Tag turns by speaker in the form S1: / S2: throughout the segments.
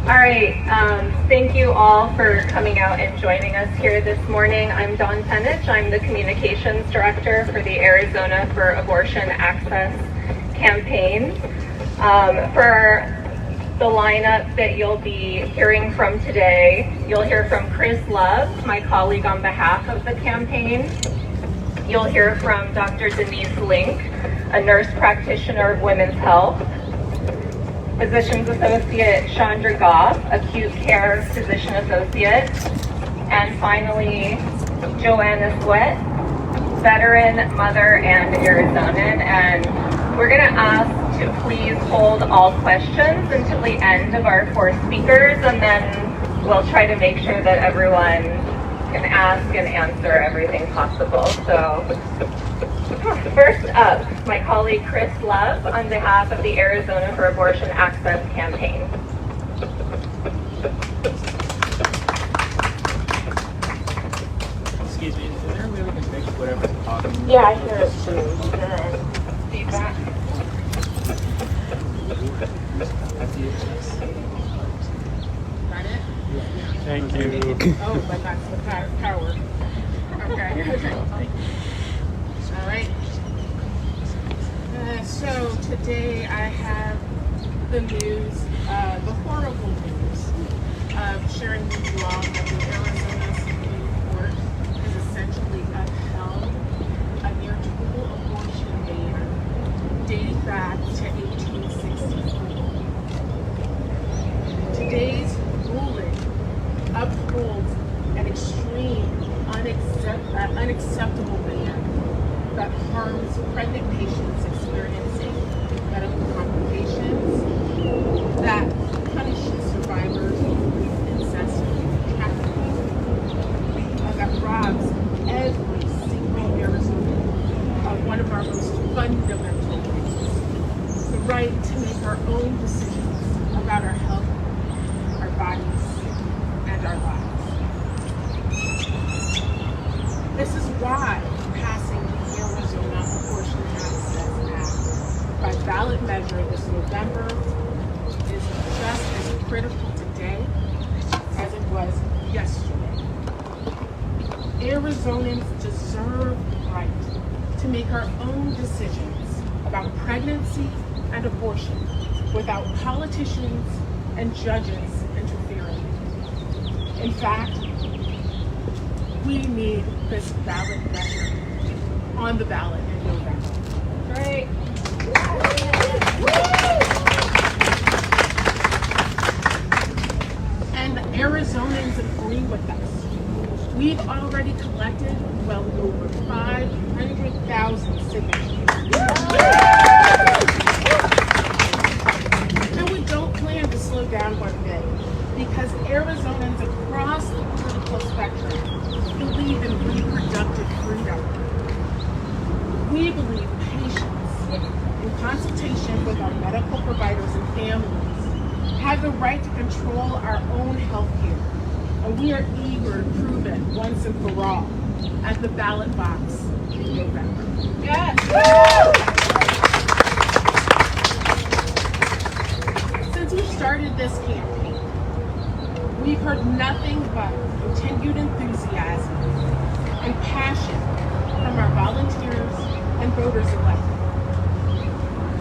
S1: All right, thank you all for coming out and joining us here this morning. I'm Dawn Penich. I'm the Communications Director for the Arizona for Abortion Access campaign. For the lineup that you'll be hearing from today, you'll hear from Chris Love, my colleague on behalf of the campaign. You'll hear from Dr. Denise Link, a nurse practitioner of women's health. Physician's Associate Chandra Goff, Acute Care Physician Associate. And finally, Joanna Sweat, veteran mother and Arizonan. And we're going to ask to please hold all questions until the end of our four speakers, and then we'll try to make sure that everyone can ask and answer everything possible. So first up, my colleague Chris Love on behalf of the Arizona for Abortion Access campaign.
S2: Excuse me, is there a way we can fix whatever's talking?
S1: Yeah, I hear it too. Feedback.
S3: Got it?
S2: Thank you.
S3: Oh, but that's the power. Okay. All right. So today I have the news, the horrible news of sharing with you all that the Arizona Supreme Court has essentially upheld a near total abortion ban dating back to 1864. Today's ruling upholds an extreme, unacceptable ban that harms pregnant patients experiencing medical complications, that punishes survivors of incest and trafficking, and that robs every single Arizonan of one of our most fundamental rights, the right to make our own decisions about our health, our bodies, and our lives. This is why passing the Arizona Abortion Access Act by ballot measure this November is just as critical today as it was yesterday. Arizonans deserve the right to make our own decisions about pregnancy and abortion without politicians and judges interfering. In fact, we need this ballot measure on the ballot in November.
S1: Right.
S3: And Arizonans agree with us. We've already collected well over 500,000 signatures. And we don't plan to slow down one bit, because Arizonans across the political spectrum believe in reproductive freedom. We believe patients, in consultation with our medical providers and families, have the right to control our own health care, and we are eager to prove it once and for all at the ballot box in November.
S1: Yes.
S3: Since we started this campaign, we've heard nothing but continued enthusiasm and passion from our volunteers and voters alike.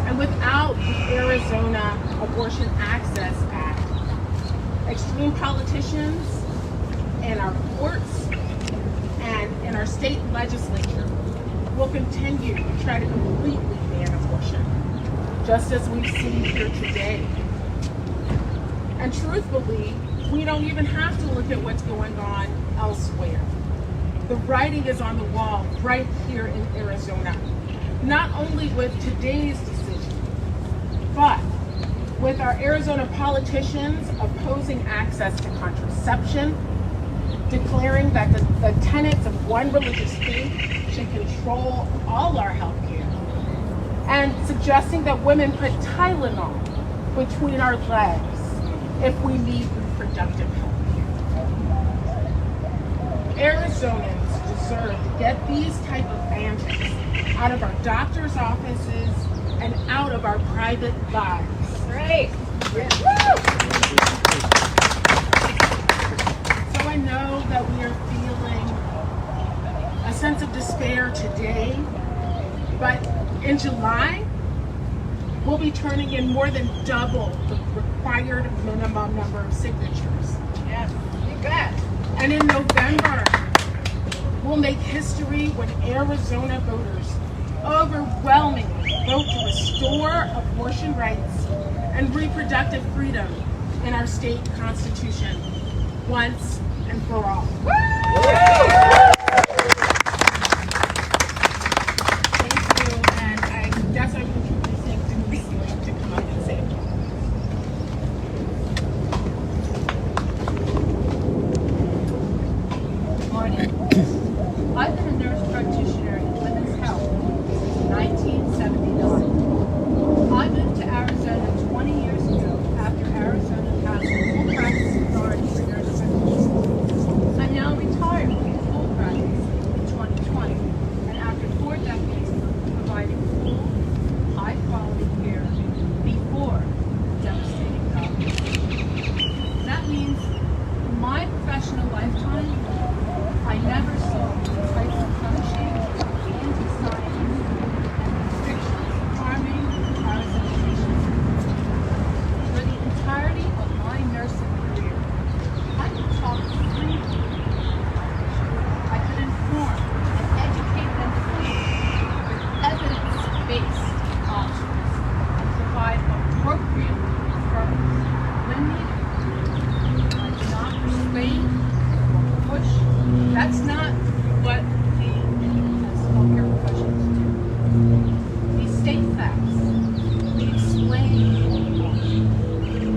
S3: And without the Arizona Abortion Access Act, extreme politicians in our courts and in our state legislature will continue to try to completely ban abortion, just as we've seen here today. And truthfully, we don't even have to look at what's going on elsewhere. The writing is on the wall right here in Arizona, not only with today's decision, but with our Arizona politicians opposing access to contraception, declaring that the tenets of one religious faith should control all our health care, and suggesting that women put Tylenol between our legs if we need reproductive health care. Arizonans deserve to get these type of bans out of our doctor's offices and out of our private lives.
S1: Right.
S3: Woo! turning in more than double the required minimum number of signatures.
S4: Yes, you bet.
S3: And in November, we'll make history when Arizona voters overwhelmingly vote to restore abortion rights and reproductive freedom in our state constitution once and for all. Thank you, and I definitely think Denise is going to come up and say it.
S4: Morning. I've been a nurse practitioner in women's health since 1979. I moved to Arizona 20 years ago after Arizona passed full practice authority for nurse practitioners. I'm now retired from full practice in 2020, and after 4 decades of providing full, high-quality care before devastating complications. That means in my professional lifetime, I never saw the types of punishing, anti-science, and restrictions harming Arizona patients. For the entirety of my nursing career, I could talk freely with my patients. I could inform and educate them with evidence-based options and provide appropriate referrals when needed. I do not restrain or push. That's not what we as healthcare professionals do. We state facts, we explain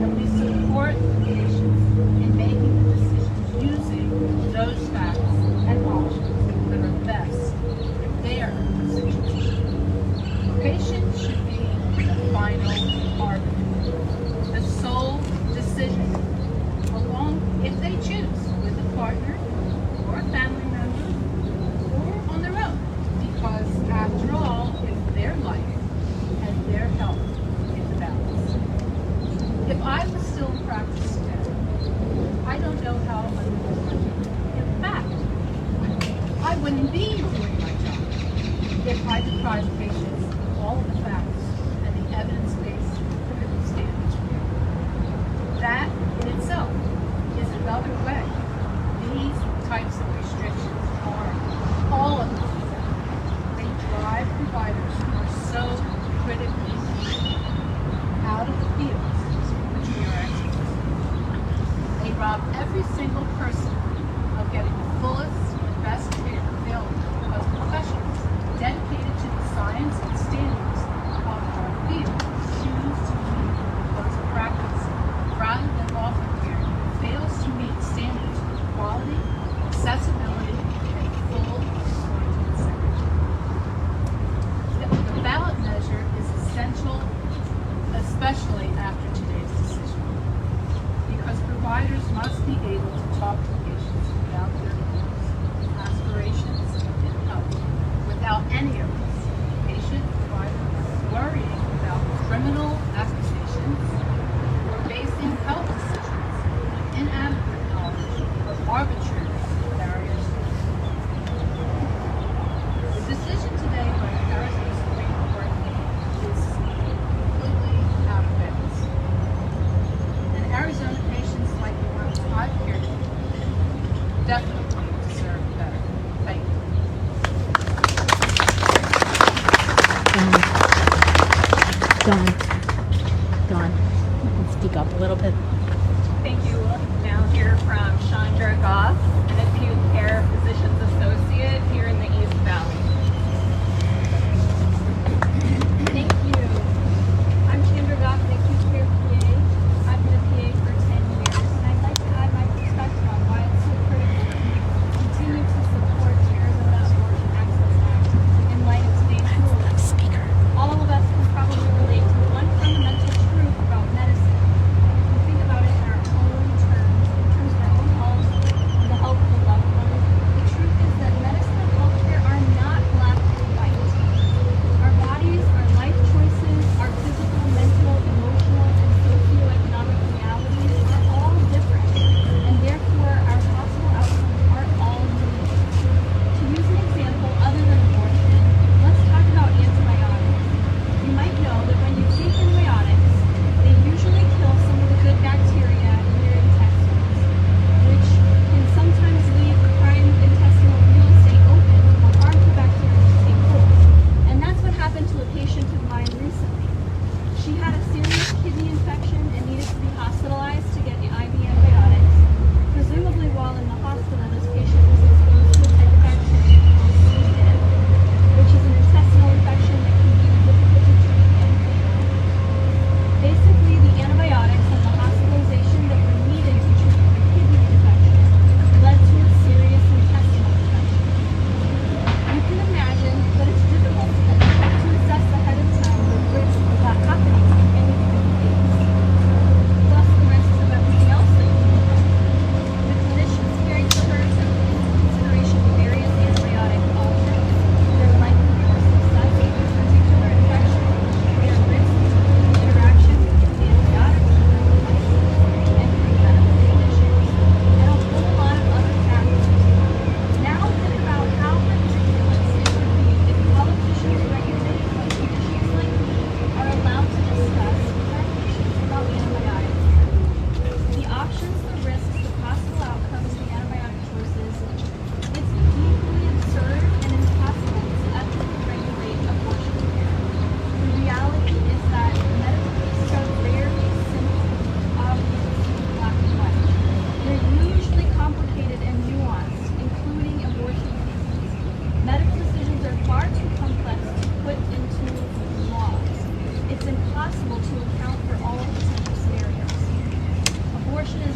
S4: and we support patients in making the decisions using those facts and options that are best for their situation. Patients should be the final arbiter, the sole decision, along if they choose with a partner or a family member, or on their own, because after all, it's their life and their health in the balance. If I was still in practice today, I don't know how I would be working. In fact, I wouldn't be doing my job if I deprived patients of all of the facts and the evidence-based clinical standards. That in itself is another way these types of restrictions harm all of us. They drive providers who are so critically needed out of the fields which we are experts in. They rob every single person of getting the fullest and best care available because professionals dedicated to the science and standards of our field choose to leave those practice rather than offer care that fails to meet standards of quality, accessibility, and full employment consent. The ballot measure is essential, especially after today's decision, because providers must be able to talk to patients about their goals, aspirations, and health without any of us, patient providers, worrying about criminal accusations or basing health decisions on inadequate knowledge or arbitrary barriers. The decision today by the Arizona Supreme Court is completely out of bounds. And Arizona patients like the ones I've cared for definitely deserve better. Thank you.
S5: Dawn, you can speak up a little bit.
S1: Thank you. Now hear from Chandra Goff, an acute care physician's associate here in the East Valley.
S6: Thank you. I'm Chandra Goff, an acute care PA. I've been a PA for 10 years, and I'd like to add my perspective on why it's so critical that we continue to support the Arizona Abortion Access Act in light of today's rules. All of us can probably relate to one fundamental truth about medicine. If we think about it in our own terms of our own health and the health of a loved one, the truth is that medicine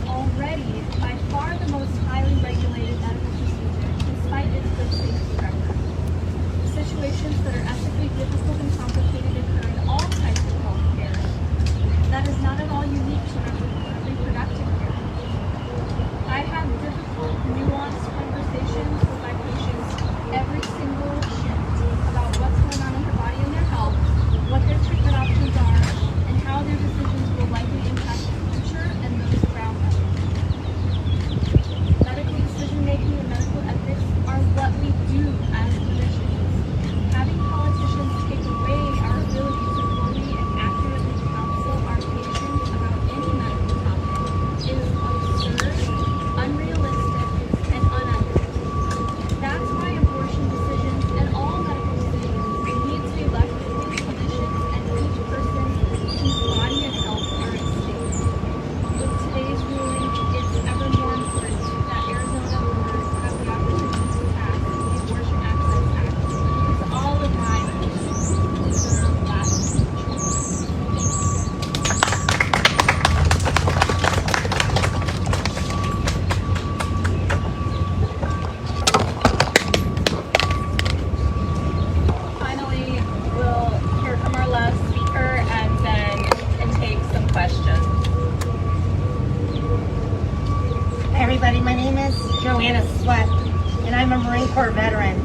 S6: already by far the most highly regulated medical procedure, despite its good safety record. Situations that are ethically difficult and complicated occur in all types of healthcare. That is not at all unique to reproductive care. I have difficult, nuanced conversations with my patients every single shift about what's going on in their body and their health, what their treatment options are, and how their decisions will likely impact their future and those around them. Medical decision making and medical ethics are what we do as clinicians. Having politicians take away our ability to fully and accurately counsel our patients about any medical topic is absurd, unrealistic, and unethical. That's why abortion decisions and all medical decisions need to be left between clinicians and each person whose body and health are at stake. With today's ruling, it's ever more important that Arizona voters have the opportunity to pass the Abortion Access Act because all of my patients deserve that choice.
S1: Finally, we'll hear from our last speaker and then take some questions.
S7: Hi everybody, my name is Joanna Sweat, and I'm a Marine Corps veteran,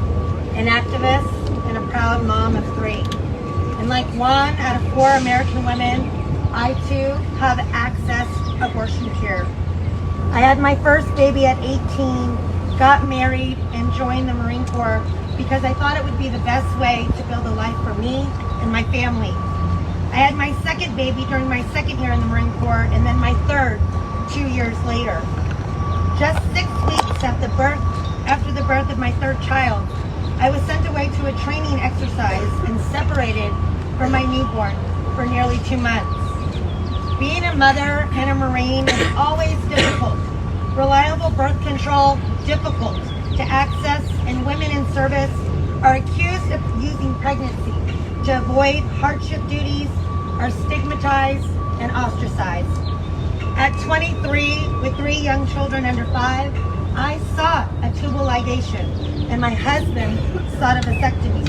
S7: an activist, and a proud mom of 3. And like 1 out of 4 American women, I too have accessed abortion care. I had my first baby at 18, got married, and joined the Marine Corps because I thought it would be the best way to build a life for me and my family. I had my second baby during my second year in the Marine Corps, and then my third 2 years later. Just 6 weeks after the birth of my third child, I was sent away to a training exercise and separated from my newborn for nearly 2 months. Being a mother and a Marine is always difficult. Reliable birth control, difficult to access, and women in service are accused of using pregnancy to avoid hardship duties, are stigmatized and ostracized. At 23, with 3 young children under 5, I sought a tubal ligation, and my husband sought a vasectomy.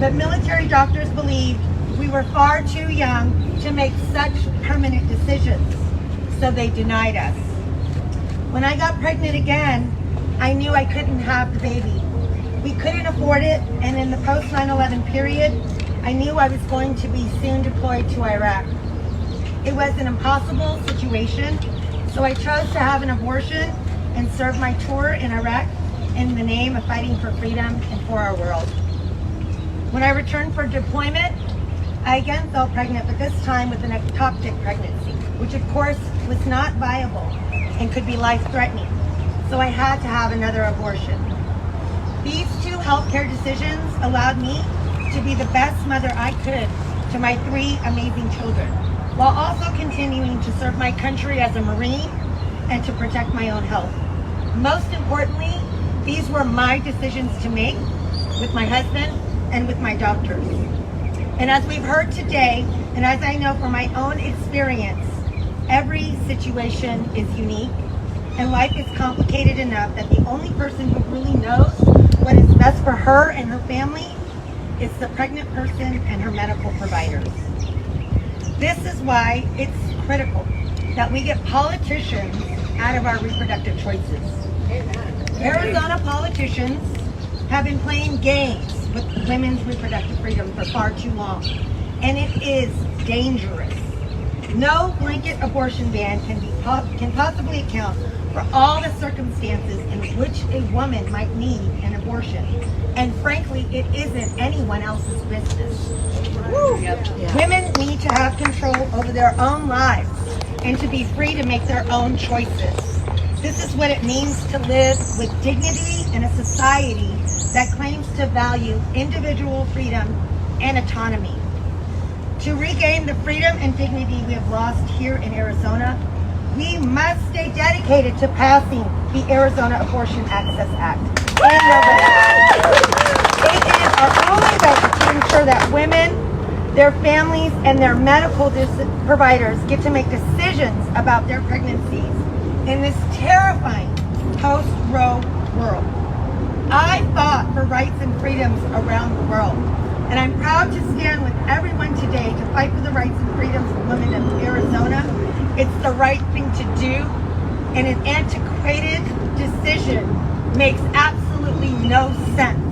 S7: But military doctors believed we were far too young to make such permanent decisions, so they denied us. When I got pregnant again, I knew I couldn't have the baby. We couldn't afford it, and in the post 9/11 period, I knew I was going to be soon deployed to Iraq. It was an impossible situation, so I chose to have an abortion and serve my tour in Iraq in the name of fighting for freedom and for our world. When I returned for deployment, I again fell pregnant, but this time with an ectopic pregnancy, which of course was not viable and could be life-threatening. So I had to have another abortion. These 2 healthcare decisions allowed me to be the best mother I could to my 3 amazing children, while also continuing to serve my country as a Marine and to protect my own health. Most importantly, these were my decisions to make with my husband and with my doctors. And as we've heard today, and as I know from my own experience, every situation is unique, and life is complicated enough that the only person who really knows what is best for her and her family is the pregnant person and her medical providers. This is why it's critical that we get politicians out of our reproductive choices. Arizona politicians have been playing games with women's reproductive freedom for far too long, and it is dangerous. No blanket abortion ban can possibly account for all the circumstances in which a woman might need an abortion, and frankly, it isn't anyone else's business. Women need to have control over their own lives and to be free to make their own choices. This is what it means to live with dignity in a society that claims to value individual freedom and autonomy. To regain the freedom and dignity we have lost here in Arizona, we must stay dedicated to passing the Arizona Abortion Access Act in November. It is our only way to ensure that women, their families, and their medical providers get to make decisions about their pregnancies in this terrifying post-Roe world. I fought for rights and freedoms around the world, and I'm proud to stand with everyone today to fight for the rights and freedoms of women in Arizona. It's the right thing to do, and an antiquated decision makes absolutely no sense.